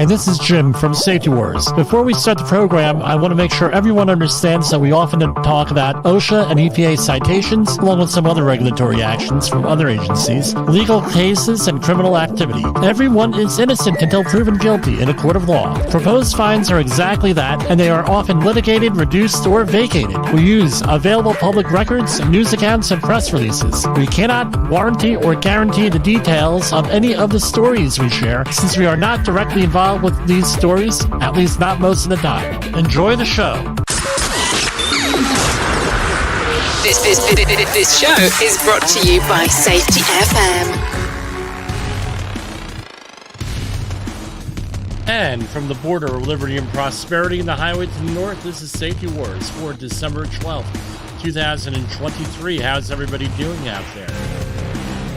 Hi, this is Jim from Safety Wars. Before we start the program, I want to make sure everyone understands that we often talk about OSHA and EPA citations, along with some other regulatory actions from other agencies, legal cases, and criminal activity. Everyone is innocent until proven guilty in a court of law. Proposed fines are exactly that, and they are often litigated, reduced, or vacated. We use available public records, news accounts, and press releases. We cannot warranty or guarantee the details of any of the stories we share, since we are not directly involved with these stories, at least not most of the time. Enjoy the show. This show is brought to you by safetyfm. And from the border of liberty and prosperity in the highway to the north, this is Safety Wars for December 12th, 2023. How's everybody doing out there?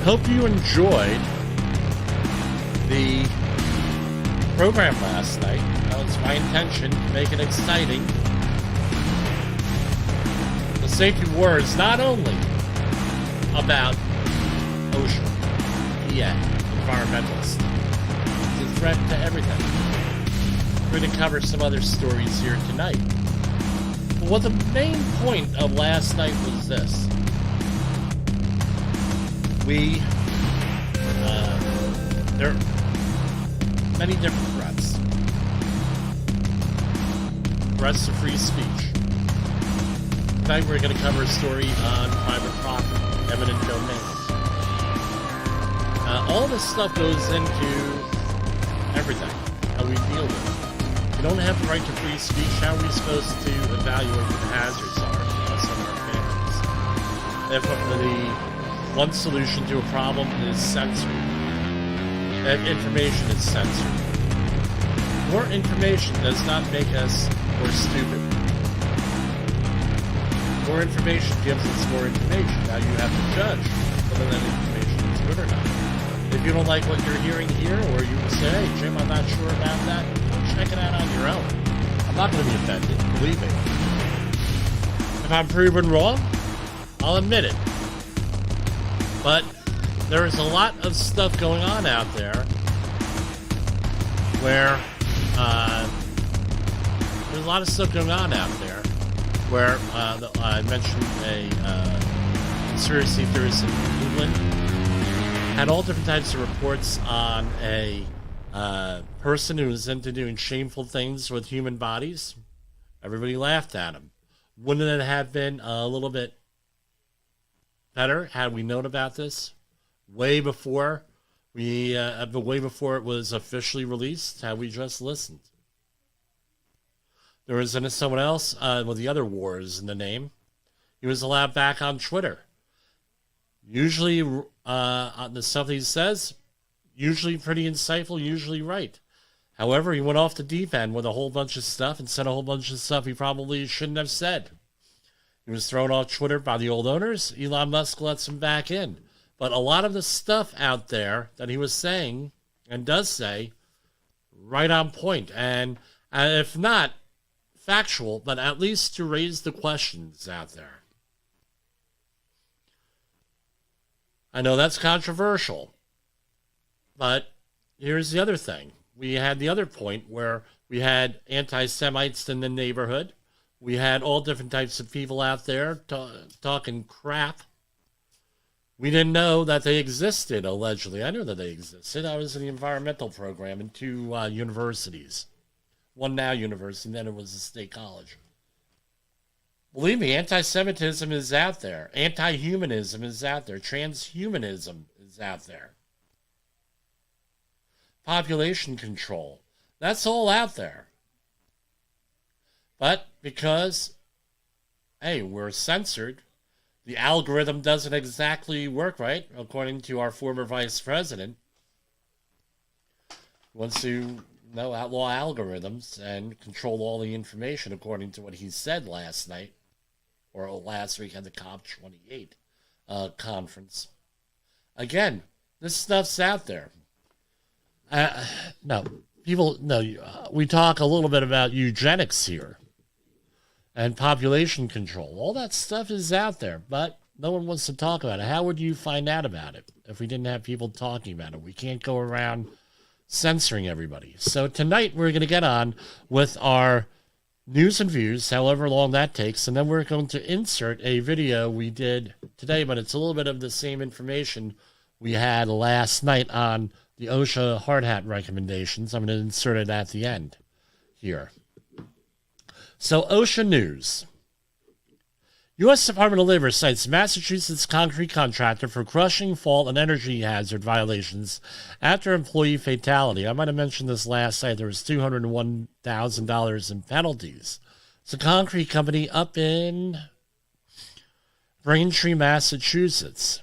Hope you enjoyed the program last night. It's my intention to make it exciting. The Safety War is not only about OSHA, PA, environmentalists. It's a threat to everything. We're going to cover some other stories here tonight. But what the main point of last night was this. There are many different threats. Threats to free speech. Tonight we're going to cover a story on private property, eminent domain. All this stuff goes into everything, how we deal with it. If we don't have the right to free speech, how are we supposed to evaluate what the hazards are to us and our families? If the one solution to a problem is censored, that information is censored. More information does not make us more stupid. More information gives us more information. Now you have to judge whether that information is good or not. If you don't like what you're hearing here, or you say, hey, Jim, I'm not sure about that, check it out on your own. I'm not going to be offended, believe me. If I'm proven wrong, I'll admit it. But there is a lot of stuff going on out there where there's a lot of stuff going on out there where I mentioned a conspiracy theorist in England had all different types of reports on a person who was into doing shameful things with human bodies. Everybody laughed at him. Wouldn't it have been a little bit better had we known about this way before it was officially released? Had we just listened? There was someone else with the other wars in the name. He was allowed back on Twitter. Usually, on the stuff he says, usually pretty insightful, usually right. However, he went off the deep end with a whole bunch of stuff and said a whole bunch of stuff he probably shouldn't have said. He was thrown off Twitter by the old owners. Elon Musk lets him back in. But a lot of the stuff out there that he was saying and does say, right on point. And if not factual, but at least to raise the questions out there. I know that's controversial. But here's the other thing. We had the other point where we had anti-Semites in the neighborhood. We had all different types of people out there talking crap. We didn't know that they existed, allegedly. I knew that they existed. I was in the environmental program in two universities. One now university, and then it was a state college. Believe me, anti-Semitism is out there. Anti-humanism is out there. Transhumanism is out there. Population control. That's all out there. But because, hey, we're censored, the algorithm doesn't exactly work right, according to our former vice president. He wants to outlaw algorithms and control all the information, according to what he said last night, or last week at the COP28 conference. Again, this stuff's out there. We talk a little bit about eugenics here and population control. All that stuff is out there, but no one wants to talk about it. How would you find out about it if we didn't have people talking about it? We can't go around censoring everybody. So tonight we're going to get on with our news and views, however long that takes, and then we're going to insert a video we did today, but it's a little bit of the same information we had last night on the OSHA hard hat recommendations. I'm going to insert it at the end here. So OSHA news. U.S. Department of Labor cites Massachusetts concrete contractor for crushing fault and energy hazard violations after employee fatality. I might have mentioned this last night. There was $201,000 in penalties. It's a concrete company up in Braintree, Massachusetts.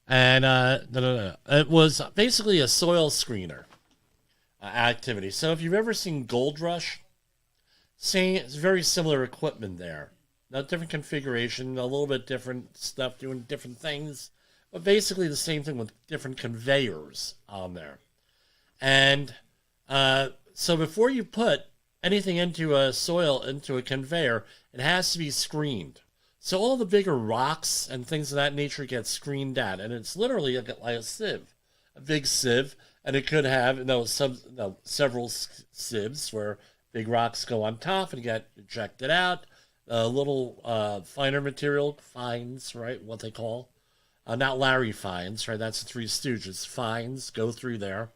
And it was basically a soil screener activity. So if you've ever seen Gold Rush, it's very similar equipment there. A different configuration, a little bit different stuff, doing different things, but basically the same thing with different conveyors on there. And so before you put anything into a conveyor, it has to be screened. So all the bigger rocks and things of that nature get screened out, and it's literally like a sieve, a big sieve, and it could have several sieves where big rocks go on top and get ejected out. Little finer material fines, right? What they call, not Larry fines, right? That's the Three Stooges. Fines go through there,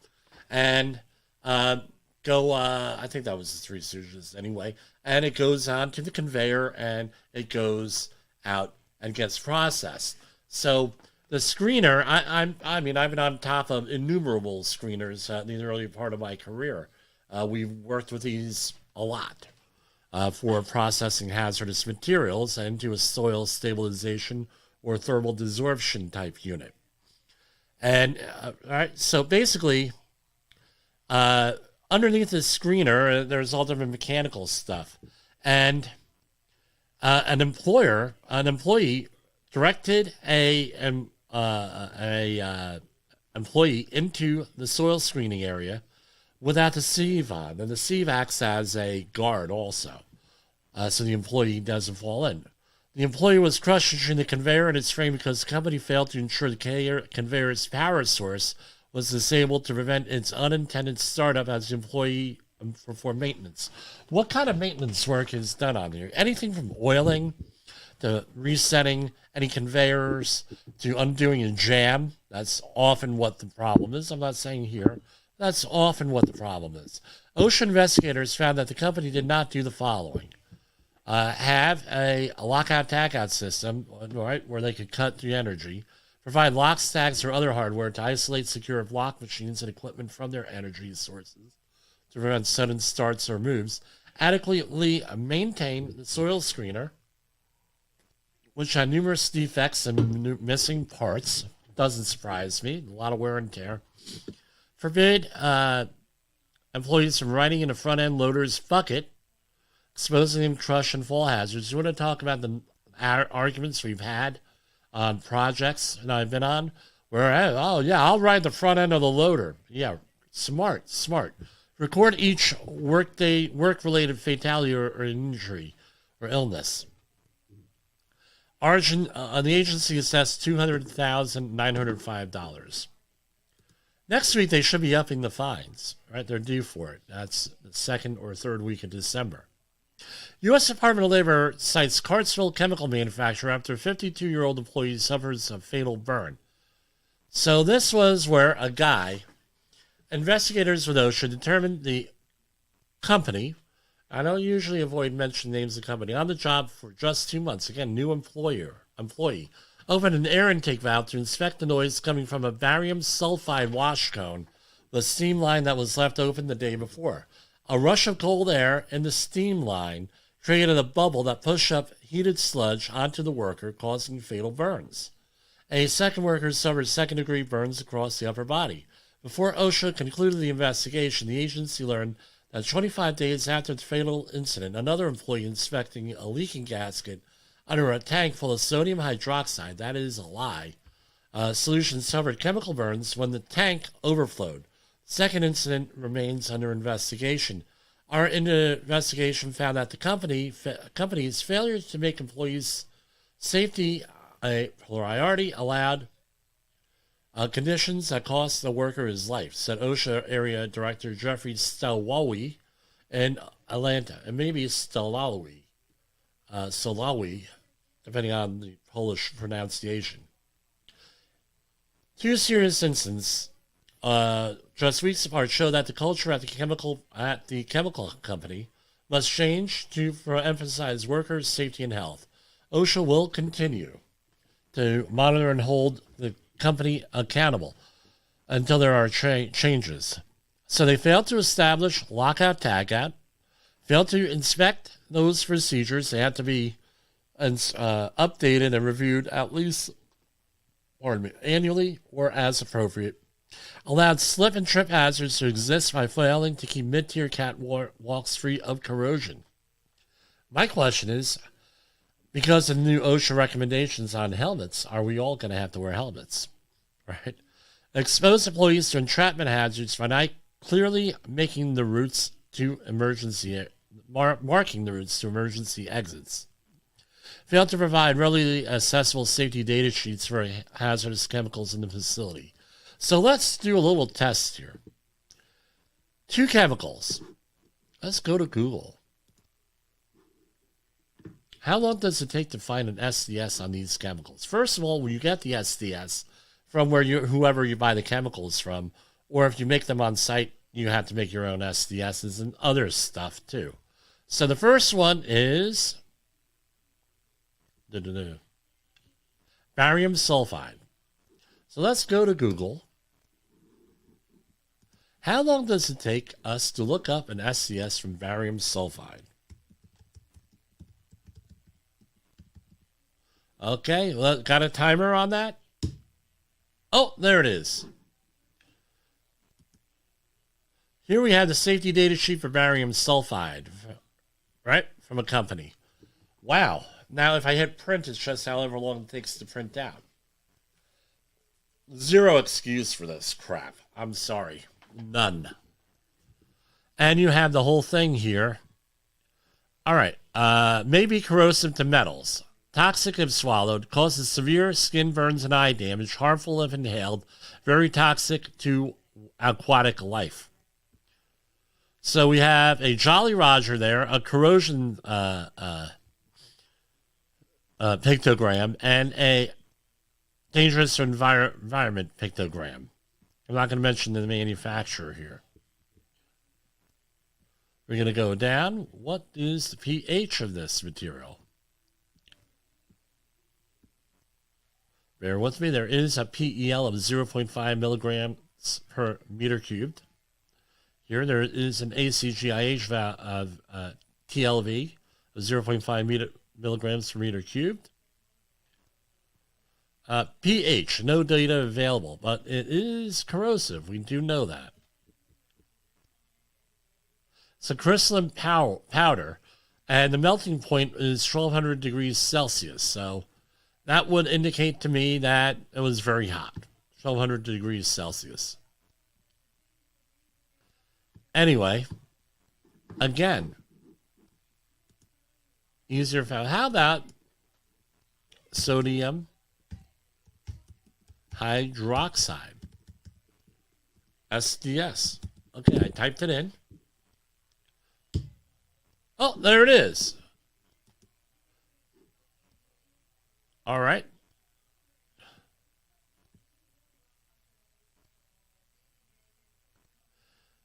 and I think that was the Three Stooges anyway. And it goes on to the conveyor, and it goes out and gets processed. So the screener, I've been on top of innumerable screeners in the early part of my career. We've worked with these a lot. For processing hazardous materials into a soil stabilization or thermal desorption type unit. And, all right, so basically, underneath the screener, there's all different mechanical stuff. And an employee directed a employee into the soil screening area without the sieve on. And the sieve acts as a guard also, so the employee doesn't fall in. The employee was crushed between the conveyor and its frame because the company failed to ensure the conveyor's power source was disabled to prevent its unintended startup as the employee performed maintenance. What kind of maintenance work is done on here? Anything from oiling to resetting any conveyors to undoing a jam. That's often what the problem is. I'm not saying here. That's often what the problem is. OSHA investigators found that the company did not do the following. Have a lockout-tagout system, right, where they could cut the energy, provide lock stacks or other hardware to isolate secure block machines and equipment from their energy sources to prevent sudden starts or moves, adequately maintain the soil screener, which had numerous defects and missing parts. Doesn't surprise me. A lot of wear and tear. Forbid employees from riding in a front-end loader's bucket, exposing them to crush and fall hazards. You want to talk about the arguments we've had on projects that I've been on where, I'll ride the front end of the loader. Yeah, smart. Record each work-related fatality or injury or illness. The agency assessed $200,905. Next week, they should be upping the fines, right? They're due for it. That's the second or third week of December. U.S. Department of Labor cites Cartsville chemical manufacturer after a 52-year-old employee suffers a fatal burn. So this was where investigators with OSHA determined the company, I don't usually avoid mentioning names of the company, on the job for just 2 months. Again, new employee, opened an air intake valve to inspect the noise coming from a barium sulfide wash cone, the steam line that was left open the day before. A rush of cold air in the steam line created a bubble that pushed up heated sludge onto the worker, causing fatal burns. A second worker suffered second-degree burns across the upper body. Before OSHA concluded the investigation, the agency learned that 25 days after the fatal incident, another employee inspecting a leaking gasket under a tank full of sodium hydroxide, that is a lie, solution suffered chemical burns when the tank overflowed. Second incident remains under investigation. Our investigation found that the company's failure to make employees' safety a priority allowed Conditions that cost the worker his life, said OSHA Area Director Jeffrey Stalawi in Atlanta. And maybe it's Stalawi, depending on the Polish pronunciation. Two serious incidents just weeks apart show that the culture at the chemical company must change to emphasize workers' safety and health. OSHA will continue to monitor and hold the company accountable until there are changes. So they failed to establish lockout tagout, failed to inspect those procedures. They had to be updated and reviewed at least annually or as appropriate. Allowed slip and trip hazards to exist by failing to keep mid-tier catwalks free of corrosion. My question is, because of the new OSHA recommendations on helmets, are we all going to have to wear helmets? Right? Expose employees to entrapment hazards by not clearly marking the routes to emergency exits. Failed to provide readily accessible safety data sheets for hazardous chemicals in the facility. So let's do a little test here. 2 chemicals. Let's go to Google. How long does it take to find an SDS on these chemicals? First of all, when you get the SDS from whoever you buy the chemicals from, or if you make them on site, you have to make your own SDSs and other stuff too. So the first one is barium sulfide. So let's go to Google. How long does it take us to look up an SDS from barium sulfide? Okay, well, got a timer on that? Oh, there it is. Here we have the safety data sheet for barium sulfide, right, from a company. Wow. Now, if I hit print, it's just however long it takes to print out. Zero excuse for this crap. I'm sorry. None. And you have the whole thing here. All right. May be corrosive to metals. Toxic if swallowed. Causes severe skin burns and eye damage. Harmful if inhaled. Very toxic to aquatic life. So we have a Jolly Roger there, a corrosion pictogram, and a dangerous to environment pictogram. I'm not going to mention the manufacturer here. We're going to go down. What is the pH of this material? Bear with me. There is a PEL of 0.5 milligrams per meter cubed. Here there is an ACGIH of TLV of 0.5 milligrams per meter cubed. pH, no data available, but it is corrosive. We do know that. It's a crystalline powder, and the melting point is 1200 degrees Celsius. So that would indicate to me that it was very hot, 1200 degrees Celsius. Anyway, again, easier found. How about sodium hydroxide? SDS. Okay, I typed it in. Oh, there it is. All right.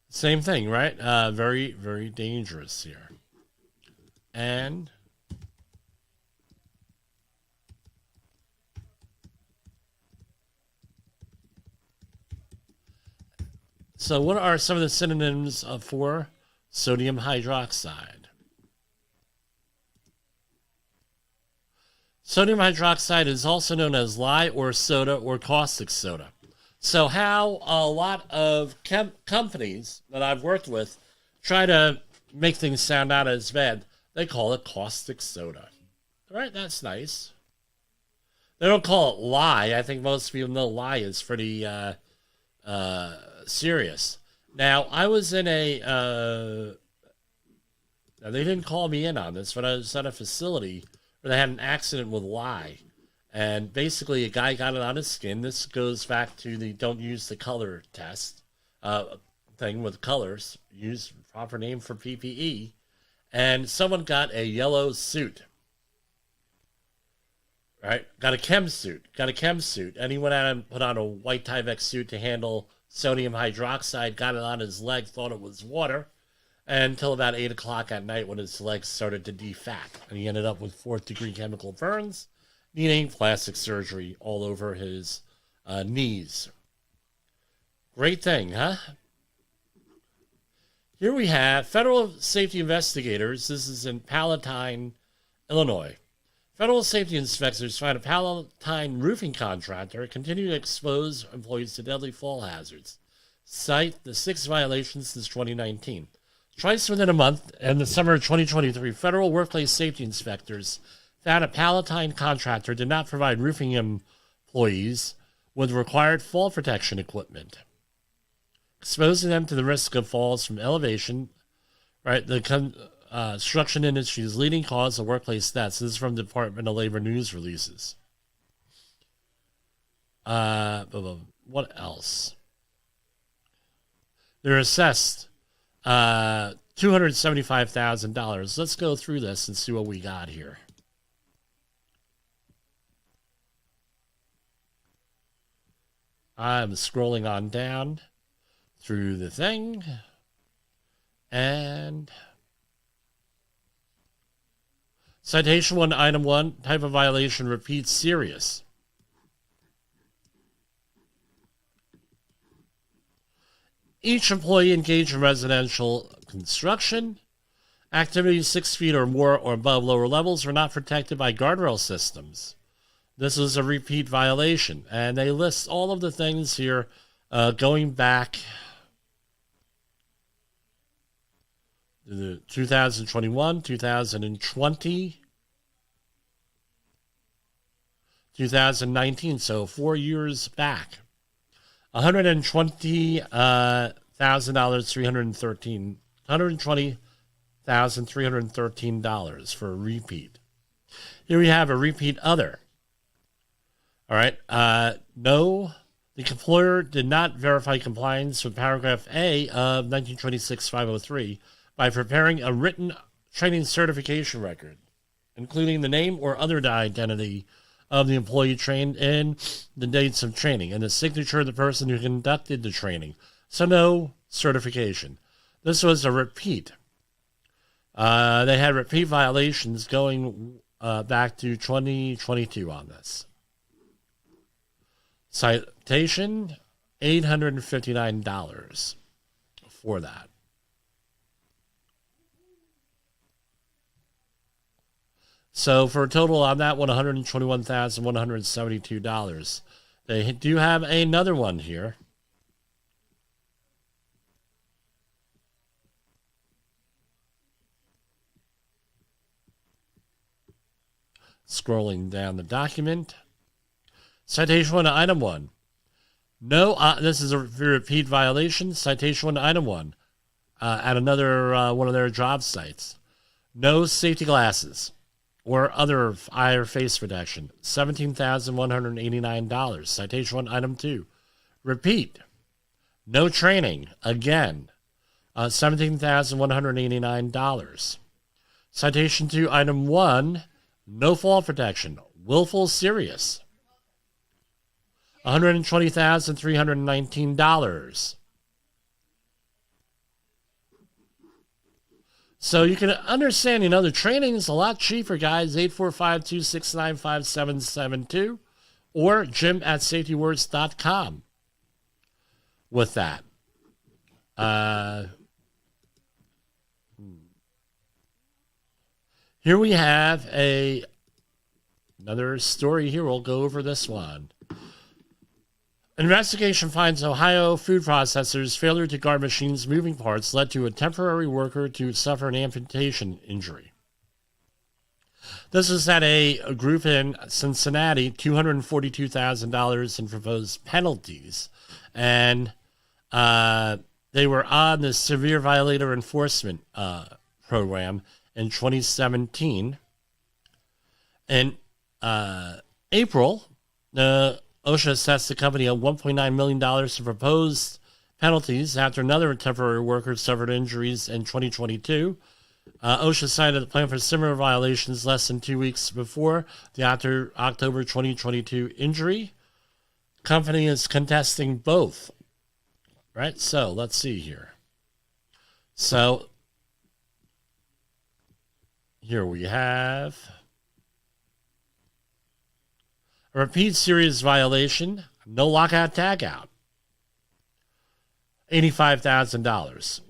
Same thing, right? Very, very dangerous here. And so what are some of the synonyms for sodium hydroxide? Sodium hydroxide is also known as lye or soda or caustic soda. So how a lot of companies that I've worked with try to make things sound not as bad, they call it caustic soda. All right, that's nice. They don't call it lye. I think most people know lye is pretty serious. Now, I was in now they didn't call me in on this, but I was at a facility where they had an accident with lye. And basically, a guy got it on his skin. This goes back to the don't use the color test thing with colors. Use proper name for PPE. And someone got a yellow suit. Right? Got a chem suit. And he went out and put on a white Tyvek suit to handle sodium hydroxide. Got it on his leg, thought it was water. Until about 8 o'clock at night when his legs started to defat. And he ended up with 4th-degree chemical burns, needing plastic surgery all over his knees. Great thing, huh? Here we have federal safety investigators. This is in Palatine, Illinois. Federal safety inspectors find a Palatine roofing contractor continue to expose employees to deadly fall hazards. Cite the 6 violations since 2019. Twice within a month, in the summer of 2023, federal workplace safety inspectors found a Palatine contractor did not provide roofing employees with required fall protection equipment, exposing them to the risk of falls from elevation. Right, the construction industry's leading cause of workplace deaths. This is from the Department of Labor news releases. What else? They're assessed $275,000. Let's go through this and see what we got here. I'm scrolling on down through the thing. And citation 1, item 1, type of violation, repeat serious. Each employee engaged in residential construction activities 6 feet or more or above lower levels were not protected by guardrail systems. This was a repeat violation. And they list all of the things here going back to 2021, 2020, 2019, so 4 years back. $120,313 for a repeat. Here we have a repeat other. All right. No, the employer did not verify compliance with paragraph A of 1926-503 by preparing a written training certification record, including the name or other identity of the employee trained in the dates of training and the signature of the person who conducted the training. So no certification. This was a repeat. They had repeat violations going back to 2022 on this. Citation, $859 for that. So for a total on that one, $121,172. They do have another one here. Scrolling down the document. Citation 1 to item 1. No, this is a repeat violation. Citation 1 to item 1 at another one of their job sites. No safety glasses or other eye or face protection, $17,189. Citation 1, item 2. Repeat. No training, again, $17,189. Citation 2, item 1. No fall protection, willful serious, $120,319. So you can understand, the training is a lot cheaper, guys. 845-269-5772 or jim@safetywars.com with that. Here we have another story here. We'll go over this one. Investigation finds Ohio food processors' failure to guard machines' moving parts led to a temporary worker to suffer an amputation injury. This was at a group in Cincinnati, $242,000 in proposed penalties. And they were on the Severe Violator Enforcement Program in 2017. And April, OSHA assessed the company at $1.9 million for proposed penalties after another temporary worker suffered injuries in 2022. OSHA cited the plan for similar violations less than 2 weeks before the October 2022 injury. Company is contesting both. Right? So let's see here. So here we have a repeat serious violation, no lockout tagout, $85,000.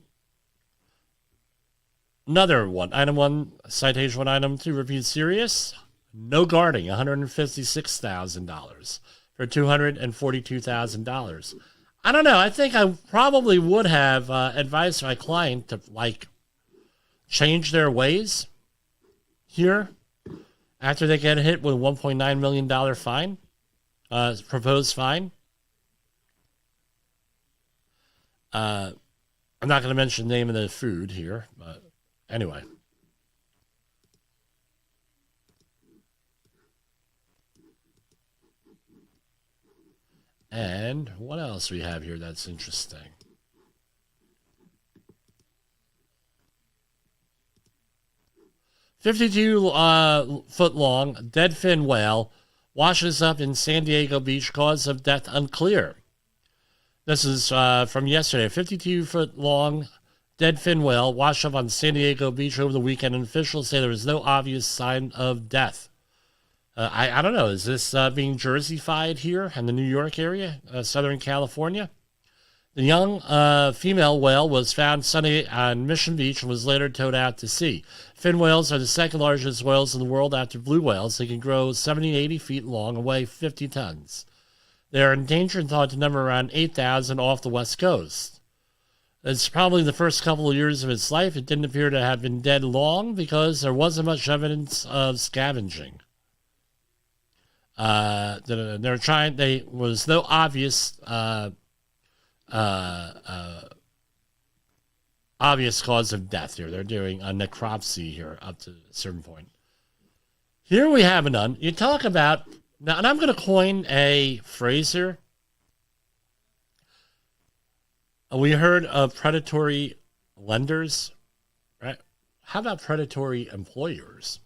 Another one, item 1, citation 1, item 2, repeat serious, no guarding, $156,000 for $242,000. I don't know. I think I probably would have advised my client to, change their ways here after they get hit with a $1.9 million fine, proposed fine. I'm not going to mention the name of the food here, but anyway. And what else we have here that's interesting? $52-foot-long dead fin whale washes up in San Diego Beach, cause of death unclear. This is from yesterday. A 52-foot-long dead fin whale washed up on San Diego Beach over the weekend, and officials say there was no obvious sign of death. I don't know. Is this being Jersey-fied here in the New York area, Southern California? The young female whale was found Sunday on Mission Beach and was later towed out to sea. Fin whales are the second largest whales in the world after blue whales. They can grow 70 to 80 feet long and weigh 50 tons. They are endangered and thought to number around 8,000 off the West Coast. It's probably the first couple of years of its life. It didn't appear to have been dead long because there wasn't much evidence of scavenging. There was no obvious obvious cause of death here. They're doing a necropsy here up to a certain point. Here we have none. You talk about now, and I'm going to coin a phrase here. We heard of predatory lenders, right? How about predatory employers?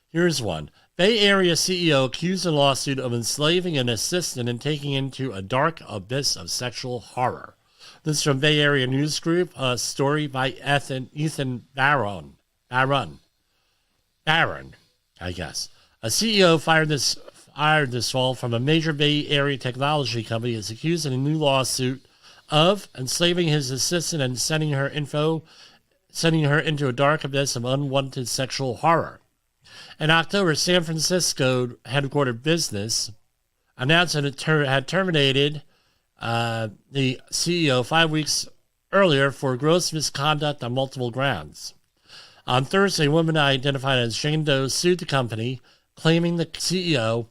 Here's one. Bay Area CEO accused in a lawsuit of enslaving an assistant and taking into a dark abyss of sexual horror. This is from Bay Area News Group, a story by Ethan Barron, I guess. A CEO fired this fall from a major Bay Area technology company is accused in a new lawsuit of enslaving his assistant and sending her into a dark abyss of unwanted sexual horror. In October, San Francisco headquartered business announced that it had terminated the CEO 5 weeks earlier for gross misconduct on multiple grounds. On Thursday, a woman identified as Jane Doe sued the company, claiming the CEO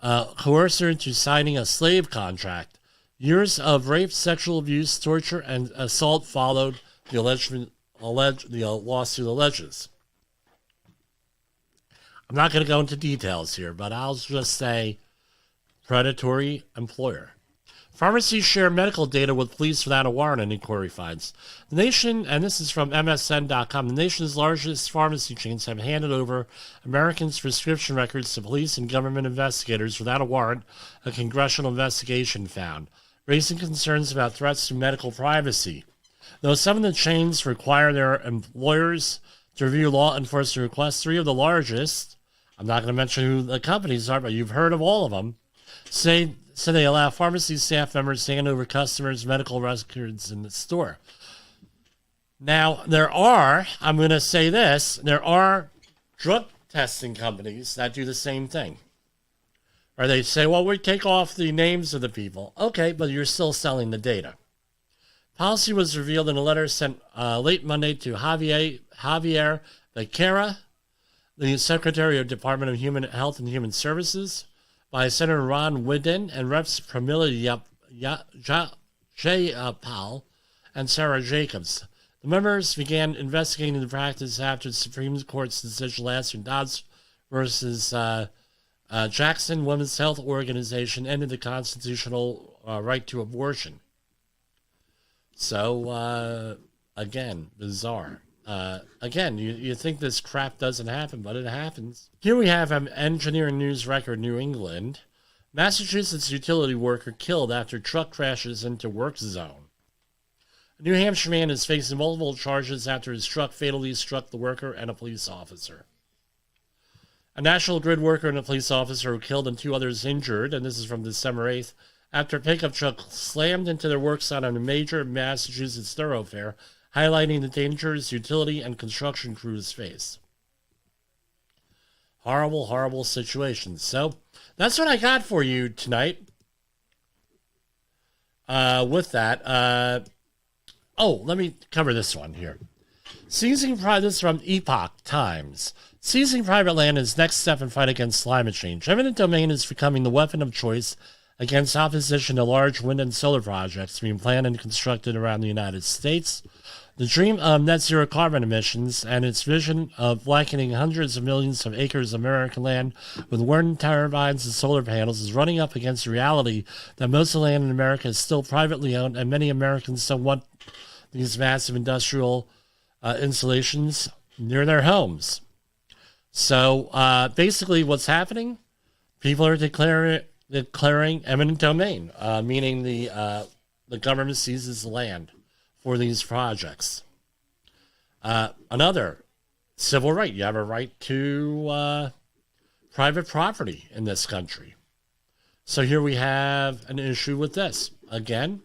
coerced her into signing a slave contract. Years of rape, sexual abuse, torture, and assault followed, the lawsuit alleges. I'm not going to go into details here, but I'll just say predatory employer. Pharmacies share medical data with police without a warrant, an inquiry finds. The nation, and this is from MSN.com, the nation's largest pharmacy chains have handed over Americans' prescription records to police and government investigators without a warrant, a congressional investigation found, raising concerns about threats to medical privacy. Though some of the chains require their employers to review law enforcement requests, three of the largest, I'm not going to mention who the companies are, but you've heard of all of them, say they allow pharmacy staff members to hand over customers' medical records in the store. Now, I'm going to say this, there are drug testing companies that do the same thing. Or they say, well, we take off the names of the people. Okay, but you're still selling the data. Policy was revealed in a letter sent late Monday to Javier Becerra, the Secretary of Department of Human Health and Human Services, by Senator Ron Wyden and Reps Pramila Jayapal and Sarah Jacobs. The members began investigating the practice after the Supreme Court's decision last year, Dobbs versus Jackson Women's Health Organization ended the constitutional right to abortion. So, again, bizarre. Again, you think this crap doesn't happen, but it happens. Here we have an Engineering News Record, New England. Massachusetts utility worker killed after truck crashes into work zone. A New Hampshire man is facing multiple charges after his truck fatally struck the worker and a police officer. A National Grid worker and a police officer were killed and 2 others injured, and this is from December 8th, after a pickup truck slammed into their work site on a major Massachusetts thoroughfare, highlighting the dangers utility and construction crews face. Horrible, horrible situations. So, that's what I got for you tonight. With that, let me cover this one here. Seizing private, this is from Epoch Times. Seizing private land is next step in fight against climate change. Eminent domain is becoming the weapon of choice against opposition to large wind and solar projects being planned and constructed around the United States. The dream of net zero carbon emissions and its vision of blanketing hundreds of millions of acres of American land with wind turbines and solar panels is running up against the reality that most of the land in America is still privately owned, and many Americans don't want these massive industrial installations near their homes. So basically what's happening, people are declaring eminent domain, meaning the government seizes the land for these projects. Another civil right. You have a right to private property in this country. So here we have an issue with this. Again,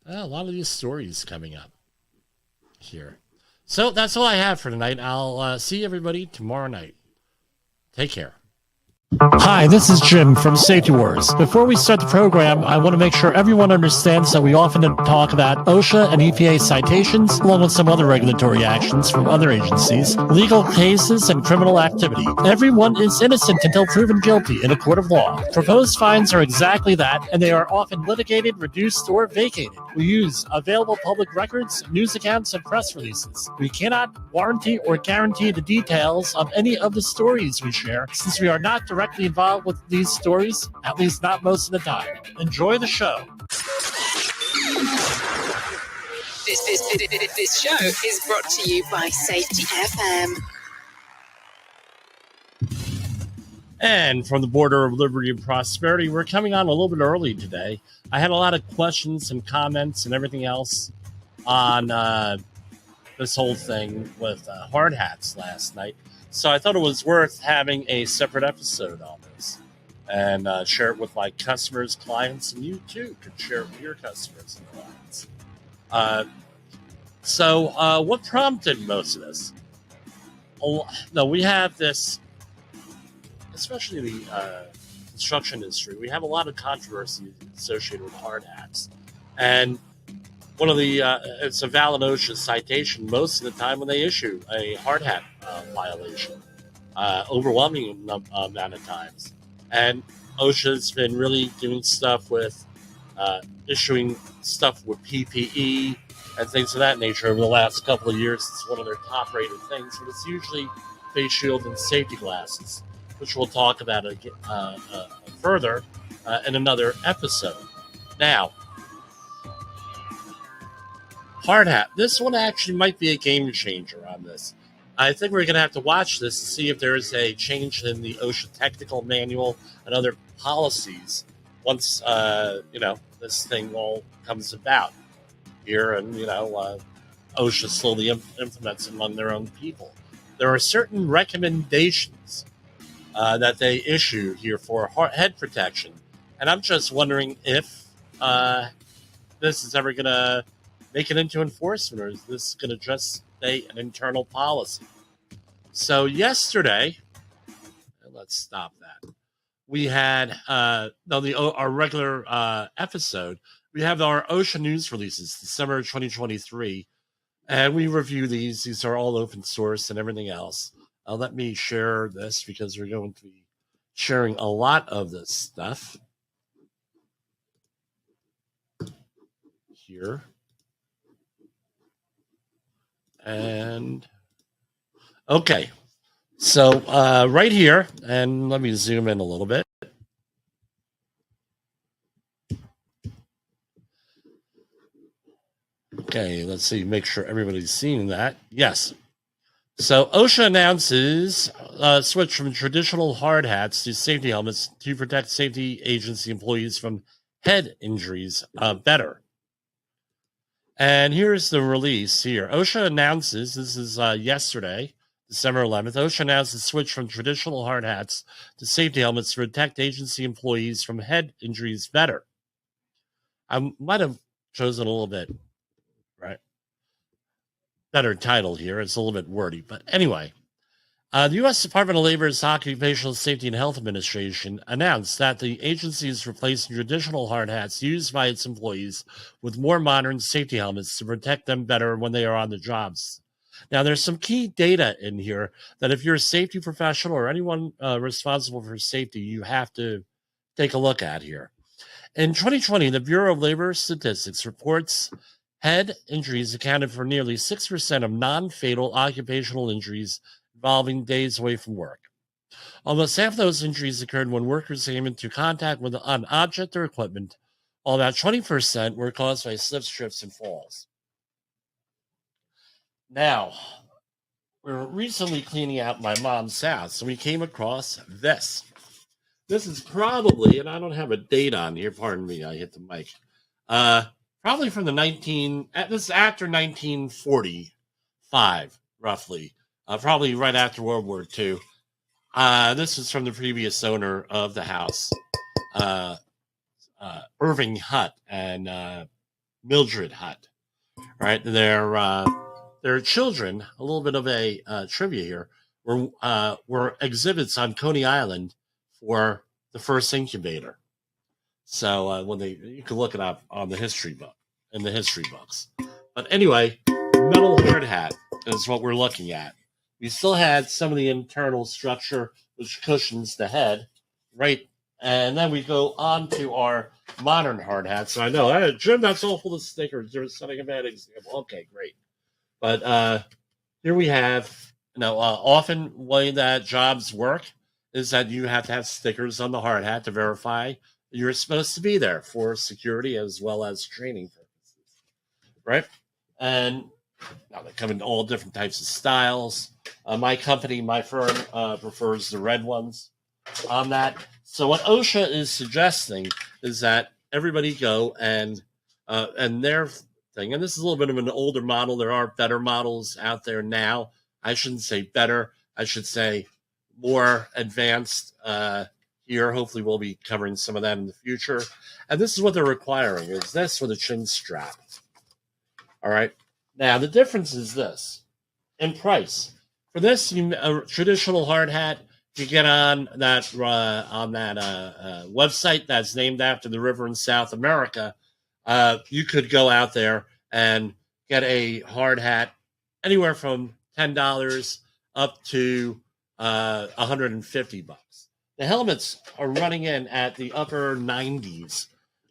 a lot of these stories coming up here. So that's all I have for tonight. I'll see everybody tomorrow night. Take care. Hi, this is Jim from Safety Wars. Before we start the program, I want to make sure everyone understands that we often talk about OSHA and EPA citations, along with some other regulatory actions from other agencies, legal cases, and criminal activity. Everyone is innocent until proven guilty in a court of law. Proposed fines are exactly that, and they are often litigated, reduced, or vacated. We use available public records, news accounts, and press releases. We cannot warranty or guarantee the details of any of the stories we share, since we are not directly involved with these stories, at least not most of the time. Enjoy the show. This show is brought to you by Safety FM. And from the border of liberty and prosperity, we're coming on a little bit early today. I had a lot of questions and comments and everything else on this whole thing with hard hats last night. So I thought it was worth having a separate episode on this and share it with my customers, clients, and you too could share it with your customers and clients. So what prompted most of this? No, we have this, especially the construction industry, we have a lot of controversy associated with hard hats. And one of the, it's a valid OSHA citation most of the time when they issue a hard hat violation, overwhelming amount of times. And OSHA's been really doing stuff with issuing stuff with PPE and things of that nature over the last couple of years. It's one of their top rated things, but it's usually face shield and safety glasses, which we'll talk about further in another episode. Now, hard hat. This one actually might be a game changer on this. I think we're going to have to watch this to see if there is a change in the OSHA technical manual and other policies once, this thing all comes about here and, OSHA slowly implements among their own people. There are certain recommendations that they issue here for head protection. And I'm just wondering if this is ever going to make it into enforcement, or is this going to just stay an internal policy? So yesterday, let's stop that. We had our regular episode. We have our OSHA news releases, December 2023, and we review these. These are all open source and everything else. Let me share this because we're going to be sharing a lot of this stuff here. And okay, So right here, and let me zoom in a little bit. Okay, let's see, make sure everybody's seeing that. Yes. So OSHA announces a switch from traditional hard hats to safety helmets to protect safety agency employees from head injuries better. And here's the release here. OSHA announces, this is yesterday, December 11th, OSHA announced a switch from traditional hard hats to safety helmets to protect agency employees from head injuries better. I might have chosen a little bit, right? Better title here. It's a little bit wordy, but anyway. The U.S. Department of Labor's Occupational Safety and Health Administration announced that the agency is replacing traditional hard hats used by its employees with more modern safety helmets to protect them better when they are on the jobs. Now, there's some key data in here that if you're a safety professional or anyone responsible for safety, you have to take a look at here. In 2020, the Bureau of Labor Statistics reports head injuries accounted for nearly 6% of non-fatal occupational injuries involving days away from work. Almost half of those injuries occurred when workers came into contact with an object or equipment, while about 20% were caused by slips, trips, and falls. Now, we were recently cleaning out my mom's house, and we came across this. This is probably, and I don't have a date on here, pardon me, I hit the mic. Probably from this is after 1945, roughly. Probably right after World War II. This is from the previous owner of the house, Irving Hutt and Mildred Hutt. Right, their children. A little bit of a trivia here. Were exhibits on Coney Island for the first incubator. So you can look it up on the history book in the history books. But anyway, metal hard hat is what we're looking at. We still had some of the internal structure which cushions the head, right? And then we go on to our modern hard hats. So I know, hey, Jim, that's all full of stickers. You're setting a bad example. Okay, great. But here we have, often the way that jobs work is that you have to have stickers on the hard hat to verify you're supposed to be there for security as well as training purposes, right? And now they come in all different types of styles. My firm prefers the red ones on that. So what OSHA is suggesting is that everybody go and their thing, and this is a little bit of an older model. There are better models out there now. I shouldn't say better. I should say more advanced here. Hopefully we'll be covering some of that in the future. And this is what they're requiring, is this with a chin strap. All right. Now, the difference is this. In price. For this, a traditional hard hat, you get on that website that's named after the river in South America, you could go out there and get a hard hat anywhere from $10 up to $150. The helmets are running in at the upper 90s,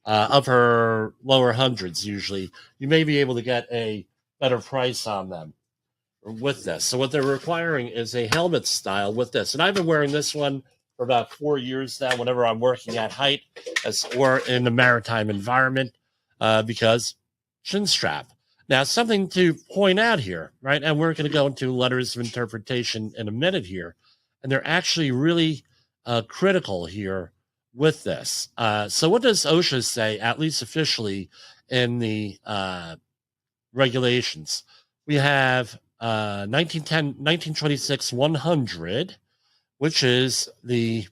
upper lower hundreds usually. You may be able to get a better price on them with this. So what they're requiring is a helmet style with this. And I've been wearing this one for about 4 years now whenever I'm working at height or in the maritime environment because chin strap. Now, something to point out here, right? And we're going to go into letters of interpretation in a minute here. And they're actually really critical here with this. So what does OSHA say, at least officially, in the regulations? We have 1926-100, which is the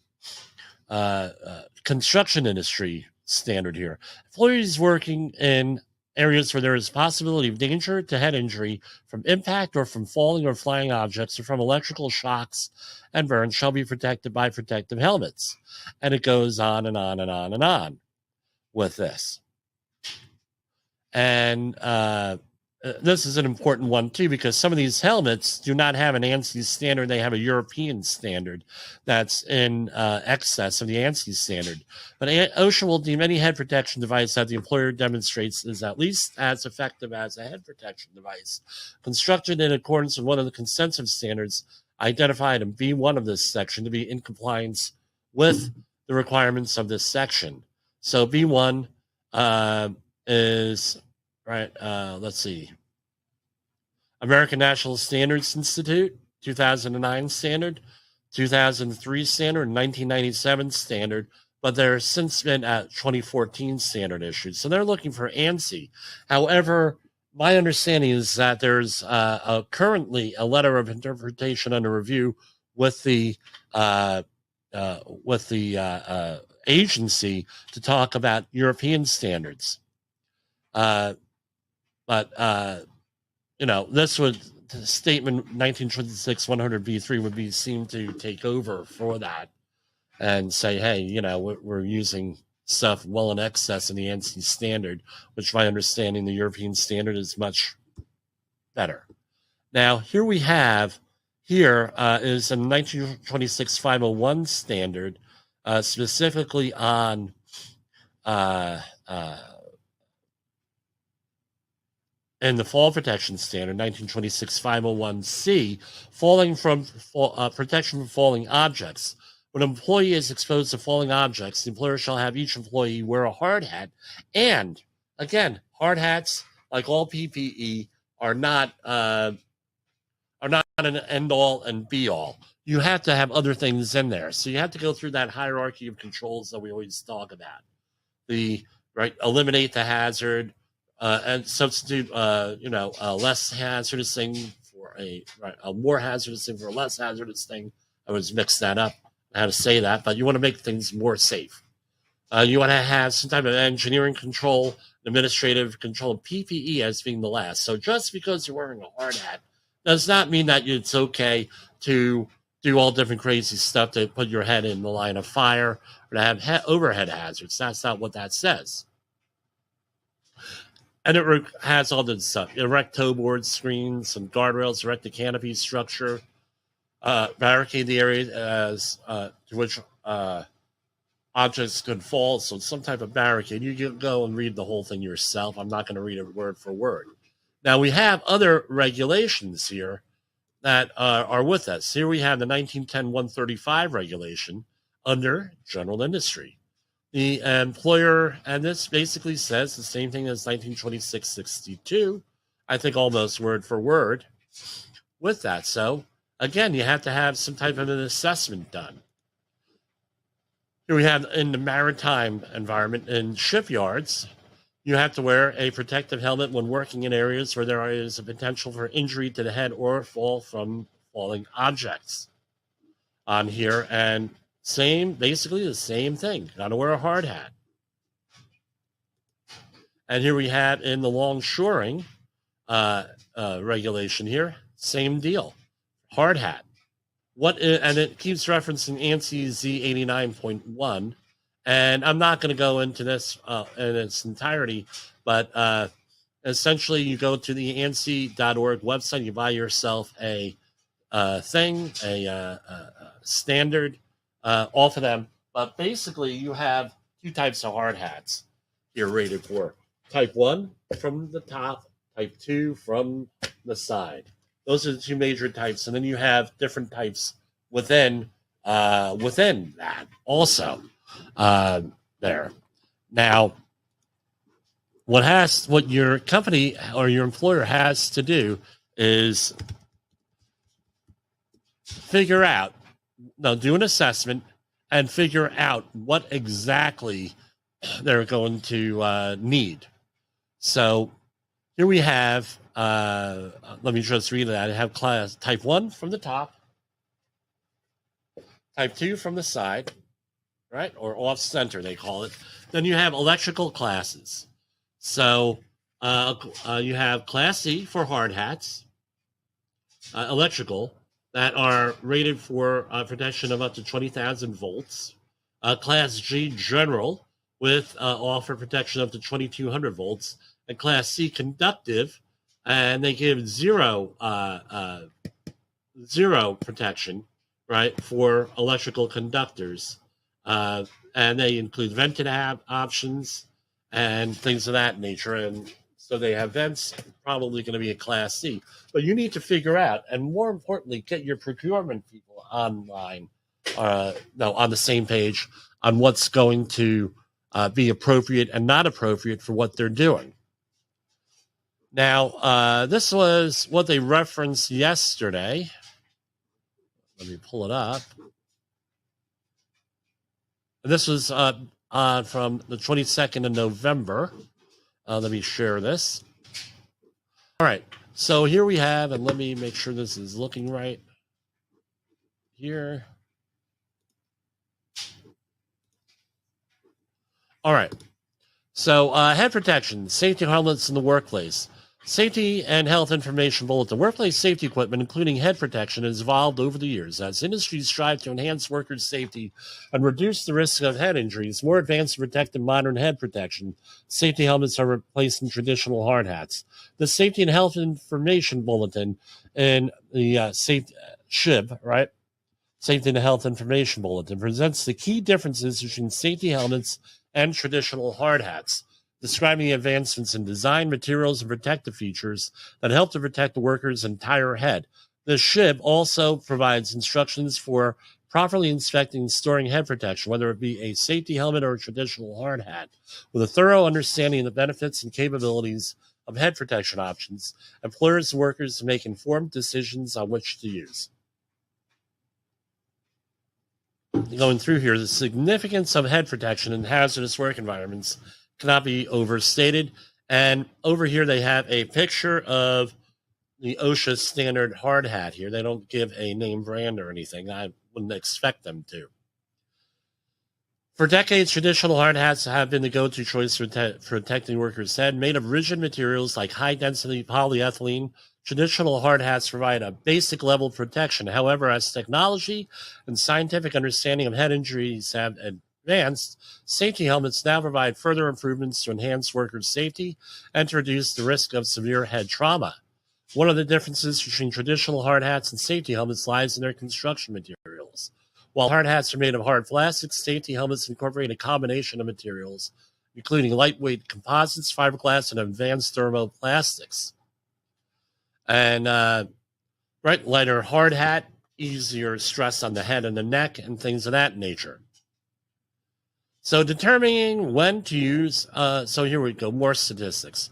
construction industry standard here. Employees working in areas where there is possibility of danger to head injury from impact or from falling or flying objects or from electrical shocks and burns shall be protected by protective helmets. And it goes on and on and on and on with this. And this is an important one, too, because some of these helmets do not have an ANSI standard. They have a European standard that's in excess of the ANSI standard. But OSHA will deem any head protection device that the employer demonstrates is at least as effective as a head protection device, constructed in accordance with one of the consensus standards identified in B1 of this section to be in compliance with the requirements of this section. So B1 is, right, let's see, American National Standards Institute, 2009 standard, 2003 standard, 1997 standard, but there's since been a 2014 standard issued. So they're looking for ANSI. However, my understanding is that there's currently a letter of interpretation under review with the agency to talk about European standards. But this would statement 1926 100B3 would be seem to take over for that and say, hey, we're using stuff well in excess of the ANSI standard, which my understanding the European standard is much better. Now, here we have, is a 1926 501 standard, specifically on in the fall protection standard, 1926 501C, protection from falling objects. When an employee is exposed to falling objects, the employer shall have each employee wear a hard hat. And again, hard hats, like all PPE, are not an end all and be all. You have to have other things in there. So you have to go through that hierarchy of controls that we always talk about. Eliminate the hazard, and substitute, a less hazardous thing for a more hazardous thing for a less hazardous thing. I was mixed that up, how to say that, but you want to make things more safe. You want to have some type of engineering control, administrative control, PPE as being the last. So just because you're wearing a hard hat does not mean that it's okay to do all different crazy stuff to put your head in the line of fire or to have overhead hazards. That's not what that says. And it has all this stuff: erect toe board screens and guardrails, erect the canopy structure, barricade the area to which objects could fall. So some type of barricade. You can go and read the whole thing yourself. I'm not going to read it word for word. Now we have other regulations here that are with us. Here we have the 1910-135 regulation under general industry. The employer, and this basically says the same thing as 1926-62, I think almost word for word with that. So, again, you have to have some type of an assessment done. Here we have in the maritime environment, in shipyards, you have to wear a protective helmet when working in areas where there is a potential for injury to the head or fall from falling objects on here. And basically the same thing. Got to wear a hard hat. And here we have in the longshoring regulation here, same deal, hard hat. And it keeps referencing ANSI Z89.1, and I'm not going to go into this in its entirety, but essentially you go to the ANSI.org website, you buy yourself a standard off of them, but basically you have two types of hard hats you're rated for. Type 1 from the top, type 2 from the side. Those are the two major types, and then you have different types within that also there. Now, what your company or your employer has to do is do an assessment and figure out what exactly they're going to need. So here we have, let me just read that. I have class type 1 from the top, type 2 from the side, right? Or off center, they call it. Then you have electrical classes. So you have class C for hard hats, electrical, that are rated for protection of up to 20,000 volts. Class G general with offer protection up to 2,200 volts. And Class C conductive, and they give zero protection, right, for electrical conductors. And they include vented options and things of that nature. And So they have vents, probably going to be a Class C. But you need to figure out, and more importantly, get your procurement people online, on the same page on what's going to be appropriate and not appropriate for what they're doing. Now, this was what they referenced yesterday. Let me pull it up. And this was from the 22nd of November. Let me share this. All right. So here we have, and let me make sure this is looking right here. All right. So head protection, safety helmets in the workplace. Safety and health information bulletin. Workplace safety equipment, including head protection, has evolved over the years. As industries strive to enhance workers' safety and reduce the risk of head injuries, more advanced and protective modern head protection safety helmets are replacing traditional hard hats. The Safety and Health Information Bulletin and the SHIB, right? Safety and Health Information Bulletin presents the key differences between safety helmets and traditional hard hats, describing the advancements in design, materials, and protective features that help to protect the worker's entire head. The SHIB also provides instructions for properly inspecting and storing head protection, whether it be a safety helmet or a traditional hard hat, with a thorough understanding of the benefits and capabilities of head protection options. Employers and workers make informed decisions on which to use. Going through here, the significance of head protection in hazardous work environments cannot be overstated. And over here, they have a picture of the OSHA standard hard hat here. They don't give a name brand or anything. I wouldn't expect them to. For decades, traditional hard hats have been the go-to choice for protecting workers' head. Made of rigid materials like high-density polyethylene, traditional hard hats provide a basic level of protection. However, as technology and scientific understanding of head injuries have advanced, safety helmets now provide further improvements to enhance workers' safety and to reduce the risk of severe head trauma. One of the differences between traditional hard hats and safety helmets lies in their construction materials. While hard hats are made of hard plastics, safety helmets incorporate a combination of materials, including lightweight composites, fiberglass, and advanced thermoplastics. And lighter hard hat, easier stress on the head and the neck, and things of that nature. So determining when to use, so here we go, more statistics.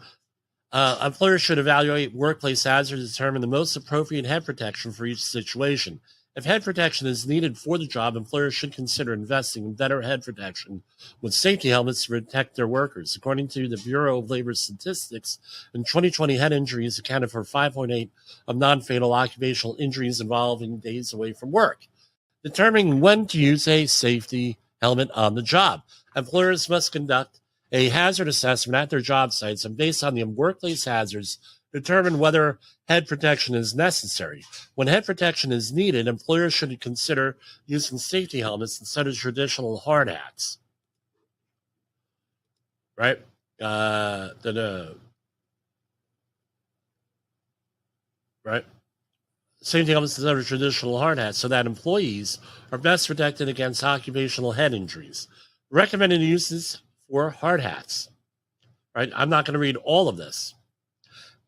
Employers should evaluate workplace hazards to determine the most appropriate head protection for each situation. If head protection is needed for the job, employers should consider investing in better head protection with safety helmets to protect their workers. According to the Bureau of Labor Statistics, in 2020, head injuries accounted for 5.8% of non-fatal occupational injuries involving days away from work. Determining when to use a safety helmet on the job. Employers must conduct a hazard assessment at their job sites and, based on the workplace hazards, determine whether head protection is necessary. When head protection is needed, employers should consider using safety helmets instead of traditional hard hats. Right? Right? Safety helmets instead of traditional hard hats so that employees are best protected against occupational head injuries. Recommended uses for hard hats. Right? I'm not going to read all of this.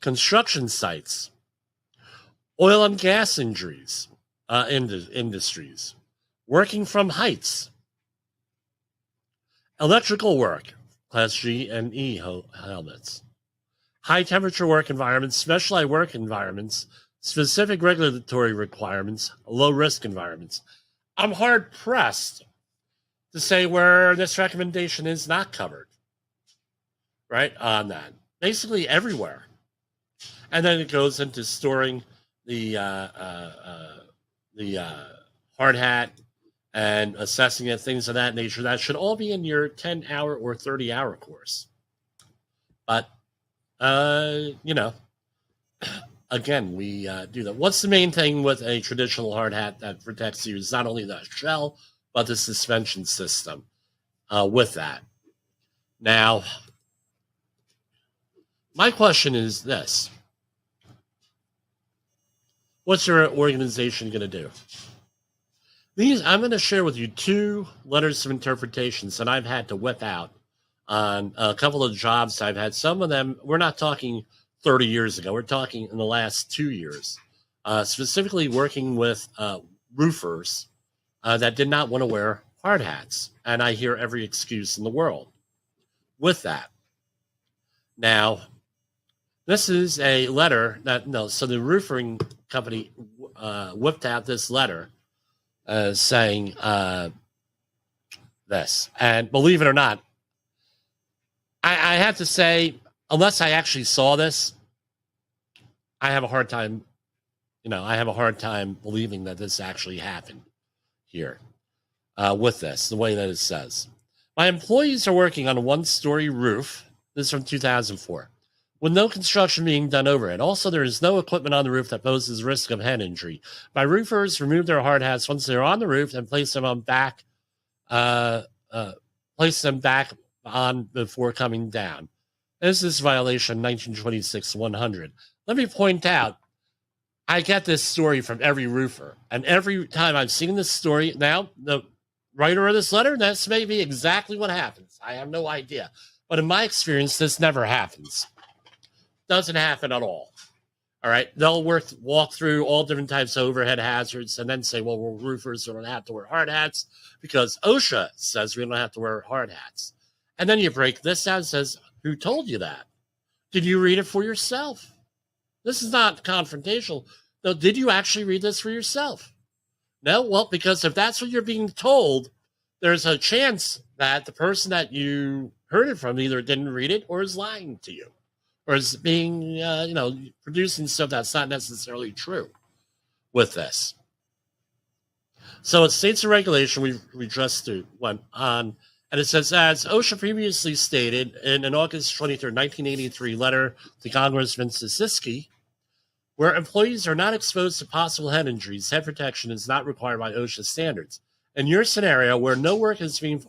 Construction sites, oil and gas injuries, industries, working from heights, electrical work, Class G and E helmets, high temperature work environments, specialized work environments, specific regulatory requirements, low risk environments. I'm hard pressed to say where this recommendation is not covered, right, on that. Basically everywhere. And then it goes into storing the hard hat and assessing it, things of that nature. That should all be in your 10-hour or 30-hour course. But, again, we do that. What's the main thing with a traditional hard hat that protects you is not only the shell, but the suspension system with that. Now, my question is this. What's your organization going to do? I'm going to share with you two letters of interpretations that I've had to whip out on a couple of jobs I've had. Some of them, we're not talking 30 years ago. We're talking in the last 2 years, specifically working with roofers that did not want to wear hard hats. And I hear every excuse in the world with that. Now, this is a letter so the roofing company whipped out this letter saying this. And believe it or not, I have to say, unless I actually saw this, I have a hard time, believing that this actually happened here with this, the way that it says. My employees are working on a one-story roof. This is from 2004. With no construction being done over it. Also, there is no equipment on the roof that poses risk of head injury. My roofers remove their hard hats once they're on the roof and place them back on before coming down. This is violation 1926-100. Let me point out, I get this story from every roofer, and every time I've seen this story, now the writer of this letter, this may be exactly what happens. I have no idea. But in my experience, this never happens. Doesn't happen at all. All right. They'll walk through all different types of overhead hazards and then say, well, we're roofers, we don't have to wear hard hats because OSHA says we don't have to wear hard hats. And then you break this down and says, who told you that? Did you read it for yourself? This is not confrontational. No, did you actually read this for yourself? No? Well, because if that's what you're being told, there's a chance that the person that you heard it from either didn't read it or is lying to you. Or is being, producing stuff that's not necessarily true with this. So it states a regulation we just went on, and it says, as OSHA previously stated in an August 23, 1983 letter to Congressman Sisiski, where employees are not exposed to possible head injuries, head protection is not required by OSHA standards. In your scenario, where no work is being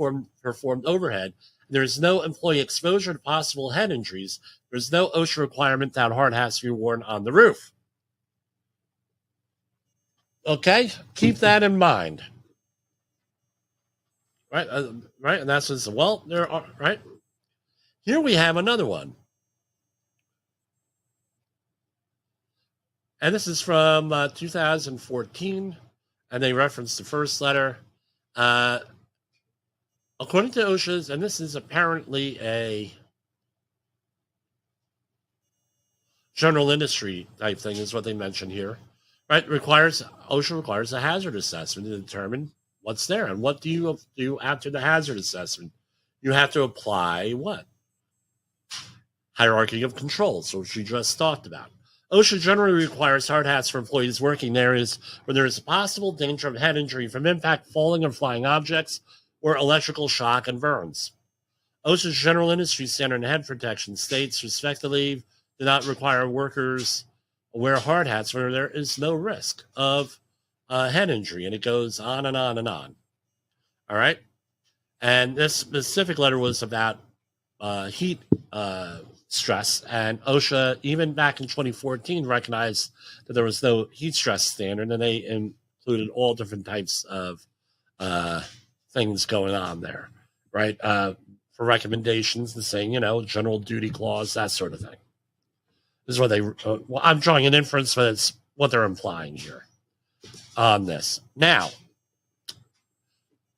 performed overhead, there is no employee exposure to possible head injuries, there's no OSHA requirement that hard hats be worn on the roof. Okay? Keep that in mind. Right? Right? And that's just, well, there are, right? Here we have another one. And this is from 2014, and they reference the first letter. According to OSHA's, and this is apparently a general industry type thing, is what they mention here, right? OSHA requires a hazard assessment to determine what's there. And what do you do after the hazard assessment? You have to apply what? Hierarchy of controls, which we just talked about. OSHA generally requires hard hats for employees working in areas where there is a possible danger of head injury from impact, falling, or flying objects, or electrical shock and burns. OSHA's general industry standard in head protection states, respectively, do not require workers wear hard hats where there is no risk of head injury, and it goes on and on and on. All right? And this specific letter was about heat stress, and OSHA, even back in 2014, recognized that there was no heat stress standard, and they included all different types of things going on there, right? For recommendations and saying, general duty clause, that sort of thing. This is what they, I'm drawing an inference, but it's what they're implying here on this. Now,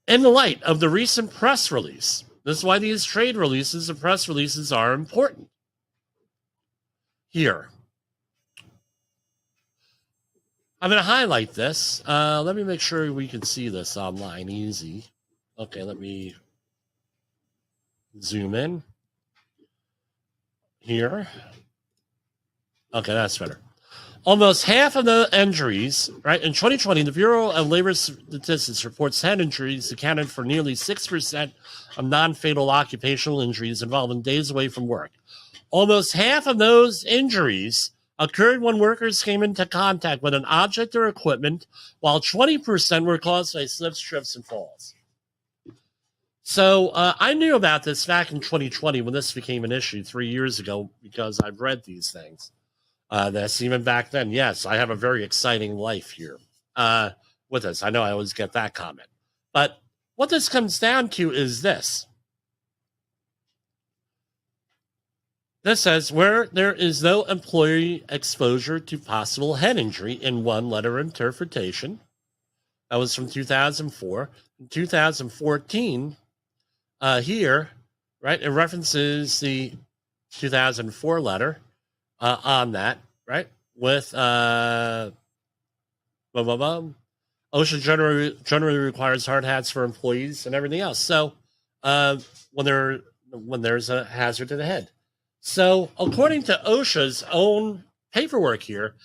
in the light of the recent press release, this is why these trade releases and press releases are important. Here, I'm going to highlight this. Let me make sure we can see this online easy. Okay, let me zoom in here. Okay, that's better. Almost half of the injuries, right? In 2020, the Bureau of Labor Statistics reports head injuries accounted for nearly 6% of non-fatal occupational injuries involving days away from work. Almost half of those injuries occurred when workers came into contact with an object or equipment, while 20% were caused by slips, trips, and falls. So I knew about this back in 2020 when this became an issue 3 years ago because I've read these things. That's even back then. Yes, I have a very exciting life here with this. I know I always get that comment. But what this comes down to is this. This says where there is no employee exposure to possible head injury in one letter interpretation. That was from 2004. In 2014, here, right, it references the 2004 letter on that, right, with OSHA generally requires hard hats for employees and everything else. So when there's a hazard to the head. So according to OSHA's own paperwork here,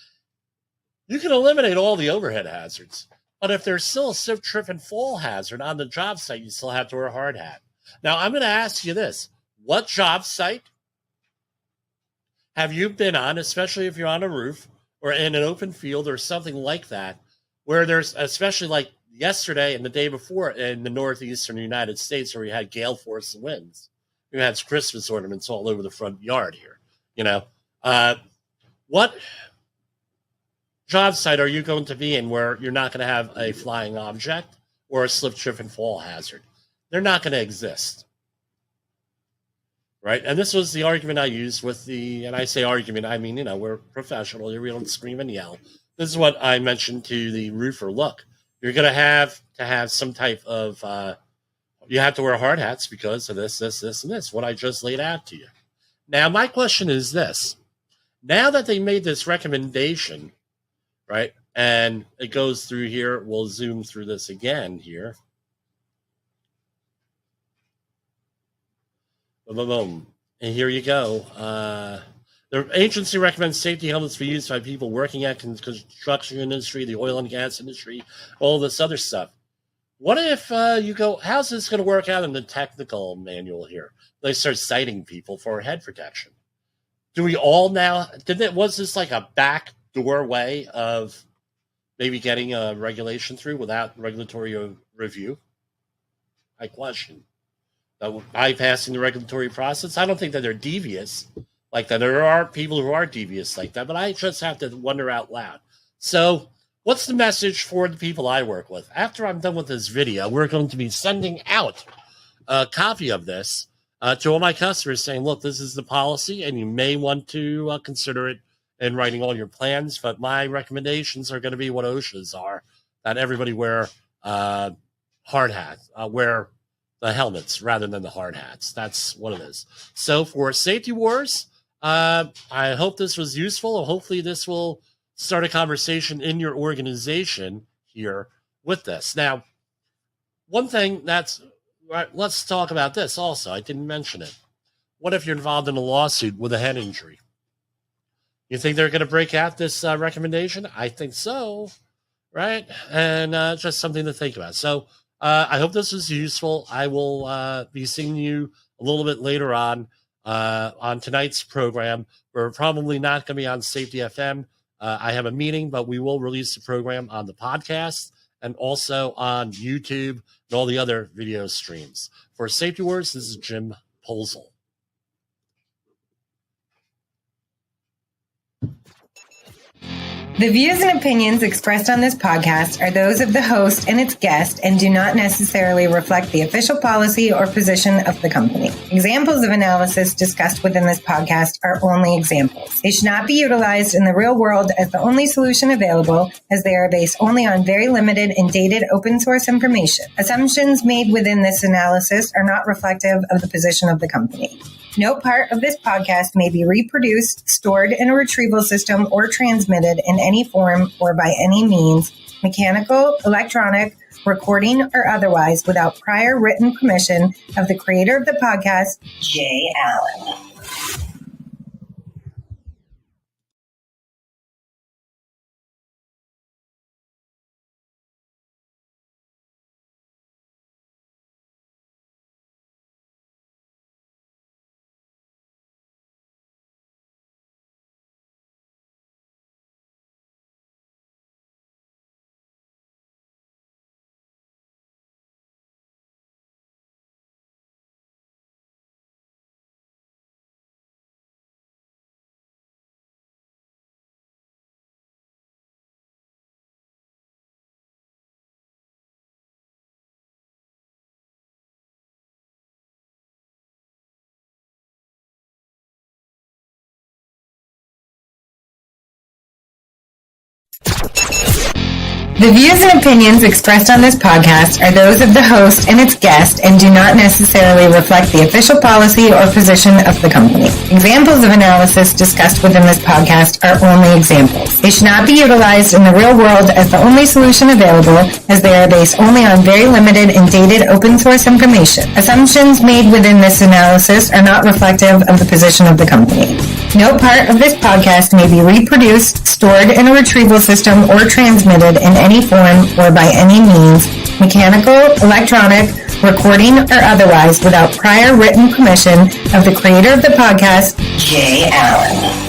you can eliminate all the overhead hazards. But if there's still a slip, trip, and fall hazard on the job site, you still have to wear a hard hat. Now, I'm going to ask you this. What job site have you been on, especially if you're on a roof or in an open field or something like that, where there's, especially like yesterday and the day before in the northeastern United States, where we had gale force winds. We had Christmas ornaments all over the front yard here. What job site are you going to be in where you're not going to have a flying object or a slip, trip, and fall hazard? They're not going to exist. Right? And this was the argument I used with and I say argument, I mean, we're professional. We don't scream and yell. This is what I mentioned to the roofer. Look, you're going to have some type of, you have to wear hard hats because of this, and this, what I just laid out to you. Now, my question is this. Now that they made this recommendation, right, and it goes through here, we'll zoom through this again here. Boom, boom, boom. And here you go. The agency recommends safety helmets be used by people working at the construction industry, the oil and gas industry, all this other stuff. What if you go, how's this going to work out in the technical manual here? They start citing people for head protection. Do we all now, was this like a back doorway of maybe getting a regulation through without regulatory review? I question. Bypassing the regulatory process. I don't think that they're devious like that. There are people who are devious like that, but I just have to wonder out loud. So what's the message for the people I work with? After I'm done with this video, we're going to be sending out a copy of this to all my customers saying, look, this is the policy, and you may want to consider it in writing all your plans, but my recommendations are going to be what OSHA's are, that everybody wear hard hats, wear the helmets rather than the hard hats. That's what it is. So for Safety Wars, I hope this was useful. Hopefully this will start a conversation in your organization here with this. Now, one thing let's talk about this also. I didn't mention it. What if you're involved in a lawsuit with a head injury? You think they're going to break out this recommendation? I think so, right? And just something to think about. So I hope this was useful. I will be seeing you a little bit later on tonight's program. We're probably not going to be on Safety FM. I have a meeting, but we will release the program on the podcast and also on YouTube and all the other video streams. For Safety Wars, this is jimpoesl. The views and opinions expressed on this podcast are those of the host and its guest and do not necessarily reflect the official policy or position of the company. Examples of analysis discussed within this podcast are only examples. They should not be utilized in the real world as the only solution available, as they are based only on very limited and dated open source information. Assumptions made within this analysis are not reflective of the position of the company. No part of this podcast may be reproduced, stored in a retrieval system, or transmitted in any form or by any means, mechanical, electronic, recording, or otherwise, without prior written permission of the creator of the podcast, Jay Allen. The views and opinions expressed on this podcast are those of the host and its guest and do not necessarily reflect the official policy or position of the company. Examples of analysis discussed within this podcast are only examples. They should not be utilized in the real world as the only solution available, as they are based only on very limited and dated open source information. Assumptions made within this analysis are not reflective of the position of the company. No part of this podcast may be reproduced, stored in a retrieval system, or transmitted in any form or by any means, mechanical, electronic, recording, or otherwise, without prior written permission of the creator of the podcast, Jay Allen.